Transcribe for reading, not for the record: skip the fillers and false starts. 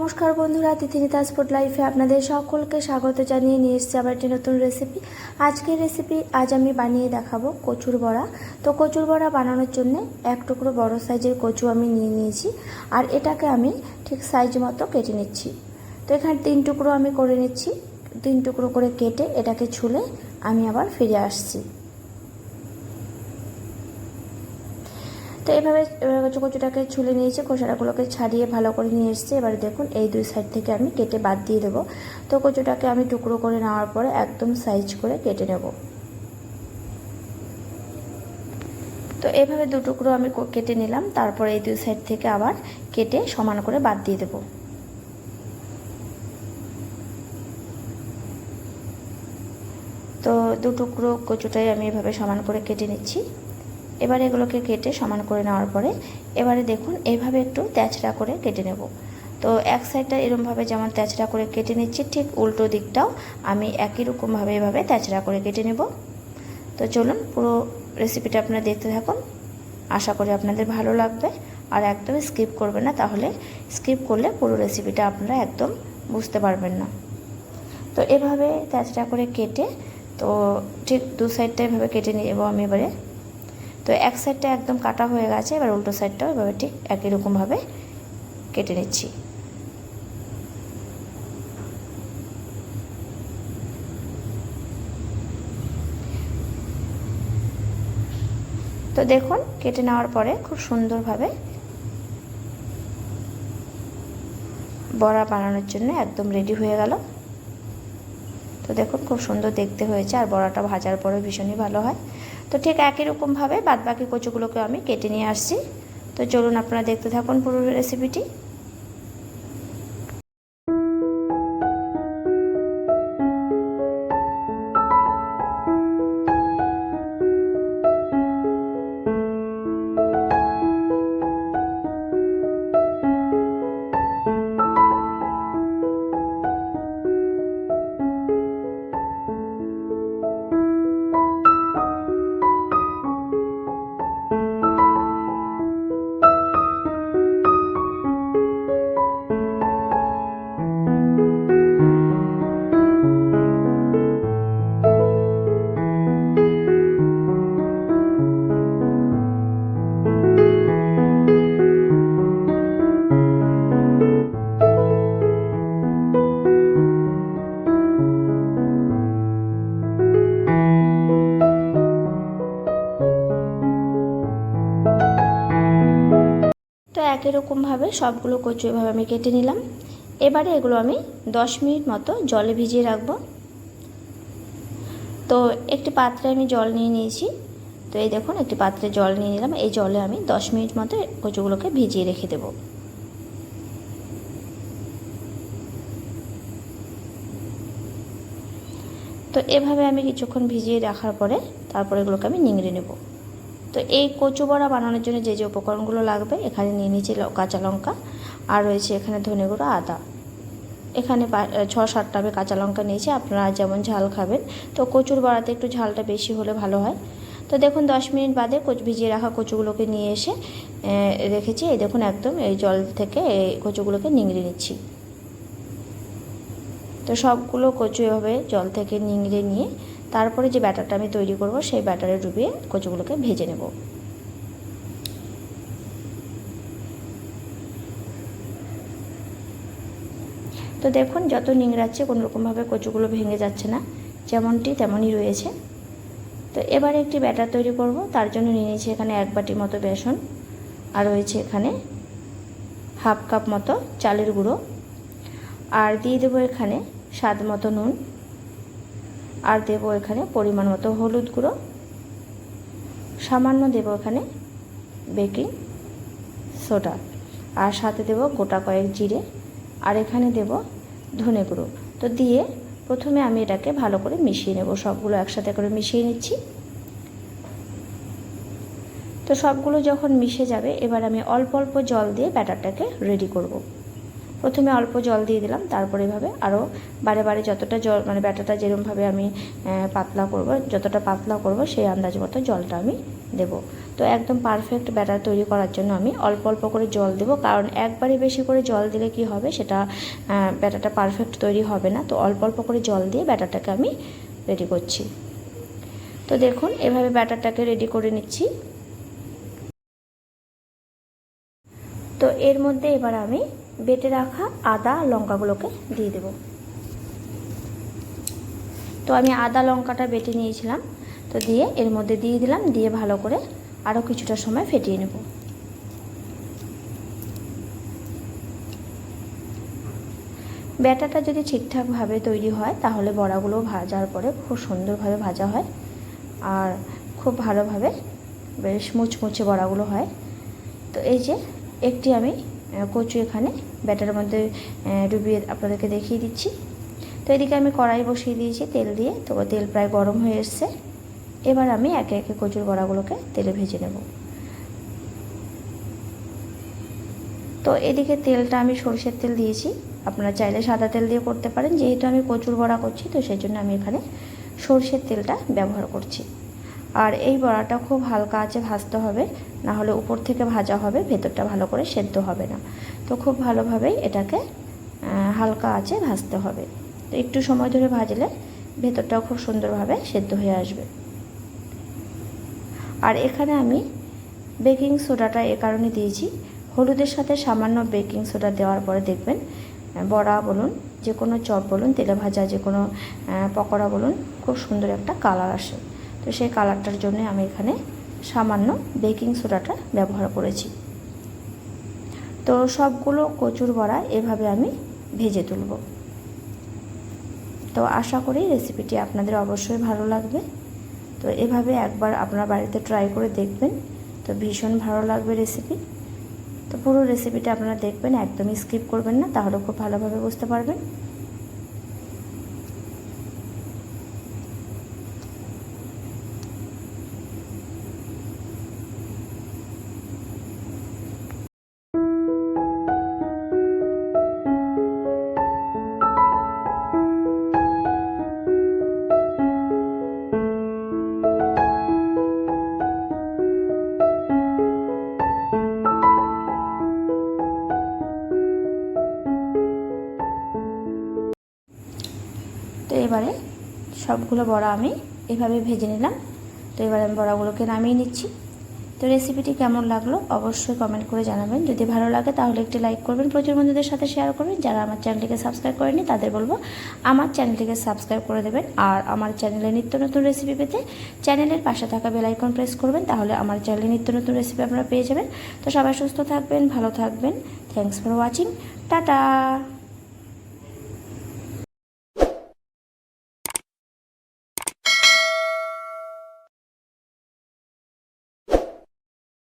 নমস্কার বন্ধুরা, তিথিনিতাস ফুড লাইফে আপনাদের সকলকে স্বাগত জানিয়ে নিয়ে এসেছি আবার একটি নতুন রেসিপি। আজকের রেসিপি আজ আমি বানিয়ে দেখাবো কচুর বড়া। তো কচুর বড়া বানানোর জন্য এক টুকরো বড় সাইজের কচু আমি নিয়ে নিয়েছি, আর এটাকে আমি ঠিক সাইজ মতো কেটে নিচ্ছি। তো এখানে 3 টুকরো আমি করে নিচ্ছি। 3 টুকরো করে কেটে এটাকে ছুলে আমি আবার ফিরে আসছি। তো এভাবে কচুটাকে ছুলে নিয়েছি, খোসাগুলোকে ছাড়িয়ে ভালো করে নিয়ে এসেছি। এবারে দেখুন এই 2 সাইড থেকে আমি কেটে বাদ দিয়ে দেবো। তো কচুটাকে আমি টুকরো করে নেওয়ার পরে একদম সাইজ করে কেটে নেব। তো এইভাবে 2 টুকরো আমি কেটে নিলাম, তারপর এই 2 সাইড থেকে আবার কেটে সমান করে বাদ দিয়ে দেবো। তো 2 টুকরো কচুটাই আমি এভাবে সমান করে কেটে নিচ্ছি। এবারে এগুলোকে কেটে সমান করে নেওয়ার পরে এবারে দেখুন এইভাবে একটু তেঁচড়া করে কেটে নেব। তো এক সাইডটা এরকমভাবে যেমন তেঁচড়া করে কেটে নিচ্ছি, ঠিক উল্টো দিকটাও আমি একই রকমভাবে এভাবে তেঁচড়া করে কেটে নেব। তো চলুন পুরো রেসিপিটা আপনারা দেখতে থাকুন, আশা করি আপনাদের ভালো লাগবে। আর একদম স্কিপ করবেন না, তাহলে স্কিপ করলে পুরো রেসিপিটা আপনারা একদম বুঝতে পারবেন না। তো এভাবে তেঁচড়া করে কেটে তো ঠিক 2 সাইডটা এভাবে কেটে নেব আমি এবারে। তো এক সাইডটা একদম কাটা হয়ে গেছে, এবার উল্টো সাইডটাও এভাবে ঠিক একই রকমভাবে কেটে নিচ্ছি। তো দেখুন কেটে নেওয়ার পরে খুব সুন্দরভাবে বড়া বানানোর জন্য একদম রেডি হয়ে গেল। তো দেখুন খুব সুন্দর দেখতে হয়েছে, আর বড়াটা ভাজার পরে ভীষণই ভালো হয়। তো ঠিক একই রকমভাবে বাদবাকি কচুগুলোকে আমি কেটে নিয়ে আসছি। তো চলুন আপনারা দেখতে থাকুন পুরো রেসিপিটি। তো একই রকমভাবে সবগুলো কচু এভাবে আমি কেটে নিলাম। এবারে এগুলো আমি 10 মিনিট মতো জলে ভিজিয়ে রাখবো। তো একটি পাত্রে আমি জল নিয়ে নিয়েছি। তো এই দেখুন একটি পাত্রে জল নিয়ে নিলাম, এই জলে আমি 10 মিনিট মতো কচুগুলোকে ভিজিয়ে রেখে দেব। তো এভাবে আমি কিছুক্ষণ ভিজিয়ে রাখার পরে তারপরে এগুলোকে আমি নিংড়ে নেব। তো এই কচু বড়া বানানোর জন্য যে যে উপকরণগুলো লাগবে, এখানে নিয়ে নিয়েছি কাঁচা লঙ্কা, আর রয়েছে এখানে ধনে গুঁড়ো, আদা। এখানে 6-7টা আমি কাঁচা লঙ্কা নিয়েছি, আপনারা যেমন ঝাল খাবেন। তো কচুর বড়াতে একটু ঝালটা বেশি হলে ভালো হয়। তো দেখুন 10 মিনিট বাদে ভিজিয়ে রাখা কচুগুলোকে নিয়ে এসে রেখেছি। এই দেখুন একদম এই জল থেকে এই কচুগুলোকে নিংড়ে নিচ্ছি। তো সবগুলো কচু এভাবে জল থেকে নিংড়ে নিয়ে তারপরে যে ব্যাটারটা আমি তৈরি করব, সেই ব্যাটারে ডুবিয়ে কচুগুলোকে ভেজে নেব। তো দেখুন যত নিংড়াচ্ছে কোনো রকমভাবে কচুগুলো ভেঙে যাচ্ছে না, যেমনটি তেমনই রয়েছে। তো এবারে একটি ব্যাটার তৈরি করব, তার জন্য নিয়ে নিয়েছি এখানে 1 বাটি মতো বেসন, আর রয়েছে এখানে হাফ কাপ মতো চালের গুঁড়ো, আর দিয়ে দেবো এখানে স্বাদ মতো নুন, আর দেবো এখানে পরিমাণ মতো হলুদ গুঁড়ো, সামান্য দেবো এখানে বেকিং সোডা, আর সাথে দেবো গোটা কয়েক জিরে, আর এখানে দেব ধনে গুঁড়ো। তো দিয়ে প্রথমে আমি এটাকে ভালো করে মিশিয়ে নেব, সবগুলো একসাথে করে মিশিয়ে নিচ্ছি। তো সবগুলো যখন মিশে যাবে, এবার আমি অল্প অল্প জল দিয়ে ব্যাটারটাকে রেডি করব। প্রথমে অল্প জল দিয়ে দিলাম, তারপরে এভাবে আরও বারে বারে যতটা জল মানে ব্যাটারটা যেরকমভাবে আমি পাতলা করব, যতটা পাতলা করব সেই আন্দাজ মতো জলটা আমি দেব। তো একদম পারফেক্ট ব্যাটার তৈরি করার জন্য আমি অল্প অল্প করে জল দেব, কারণ একবারে বেশি করে জল দিলে কি হবে, সেটা ব্যাটারটা পারফেক্ট তৈরি হবে না। তো অল্প অল্প করে জল দিয়ে ব্যাটারটাকে আমি রেডি করছি। তো দেখুন এভাবে ব্যাটারটাকে রেডি করে নিচ্ছি। তো এর মধ্যে এবার আমি বেটে রাখা আদা লঙ্কাগুলোকে দিয়ে দেব। তো আমি আদা লঙ্কাটা বেটে নিয়েছিলাম, তো দিয়ে এর মধ্যে দিয়ে দিলাম, দিয়ে ভালো করে আরও কিছুটা সময় ফেটিয়ে নেব। ব্যাটারটা যদি ঠিকঠাকভাবে তৈরি হয় তাহলে বড়াগুলো ভাজার পরে খুব সুন্দরভাবে ভাজা হয় আর খুব ভালোভাবে বেশ মুচমুচে বড়াগুলো হয়। তো এই যে একটি আমি কচু এখানে ব্যাটারের মধ্যে ডুবিয়ে আপনাদেরকে দেখিয়ে দিচ্ছি। তো এদিকে আমি কড়াই বসিয়ে দিয়েছি তেল দিয়ে, তো তেল প্রায় গরম হয়ে এসছে। এবার আমি একে একে কচুর বড়াগুলোকে তেলে ভেজে নেব। তো এদিকে তেলটা আমি সরষের তেল দিয়েছি, আপনারা চাইলে সাদা তেল দিয়ে করতে পারেন। যেহেতু আমি কচুর বড়া করছি তো সেই জন্য আমি এখানে সরষের তেলটা ব্যবহার করছি। আর এই বড়াটা খুব হালকা আঁচে ভাজতে হবে, না হলে উপর থেকে ভাজা হবে, ভেতরটা ভালো করে সেদ্ধ হবে না। তো খুব ভালোভাবেই এটাকে হালকা আঁচে ভাজতে হবে। তো একটু সময় ধরে ভাজলে ভেতরটাও খুব সুন্দরভাবে সেদ্ধ হয়ে আসবে। আর এখানে আমি বেকিং সোডাটা এ কারণে দিয়েছি, হলুদের সাথে সামান্য বেকিং সোডা দেওয়ার পরে দেখবেন বড়া বলুন, যে কোনো চপ বলুন, তেলে ভাজা যে কোনো পকোড়া বলুন, খুব সুন্দর একটা কালার আসে। তো সেই কালারটার জন্য আমি এখানে সামান্য বেকিং সোডাটা ব্যবহার করেছি। তো সবগুলো কচুর বড়া এভাবে আমি ভেজে তুলব। তো আশা করি রেসিপিটি আপনাদের অবশ্যই ভালো লাগবে। তো এভাবে একবার আপনারা বাড়িতে ট্রাই করে দেখবেন, তো ভীষণ ভালো লাগবে রেসিপি। তো পুরো রেসিপিটা আপনারা দেখবেন, একদমই স্কিপ করবেন না, তাহলে খুব ভালোভাবে বুঝতে পারবেন। তো এবারে সবগুলো বড়া আমি এভাবে ভেজে নিলাম। তো এবারে আমি বড়াগুলোকে নামিয়ে নিচ্ছি। তো রেসিপিটি কেমন লাগলো অবশ্যই কমেন্ট করে জানাবেন। যদি ভালো লাগে তাহলে একটি লাইক করবেন, প্রচুর বন্ধুদের সাথে শেয়ার করবেন। যারা আমার চ্যানেলটিকে সাবস্ক্রাইব করেনি তাদের বলবো আমার চ্যানেলটিকে সাবস্ক্রাইব করে দেবেন। আর আমার চ্যানেলে নিত্য নতুন রেসিপি পেতে চ্যানেলের পাশে থাকা বেল আইকন প্রেস করবেন, তাহলে আমার চ্যানেলে নিত্য নতুন রেসিপি আপনারা পেয়ে যাবেন। তো সবাই সুস্থ থাকবেন, ভালো থাকবেন। Thanks for watching, tata.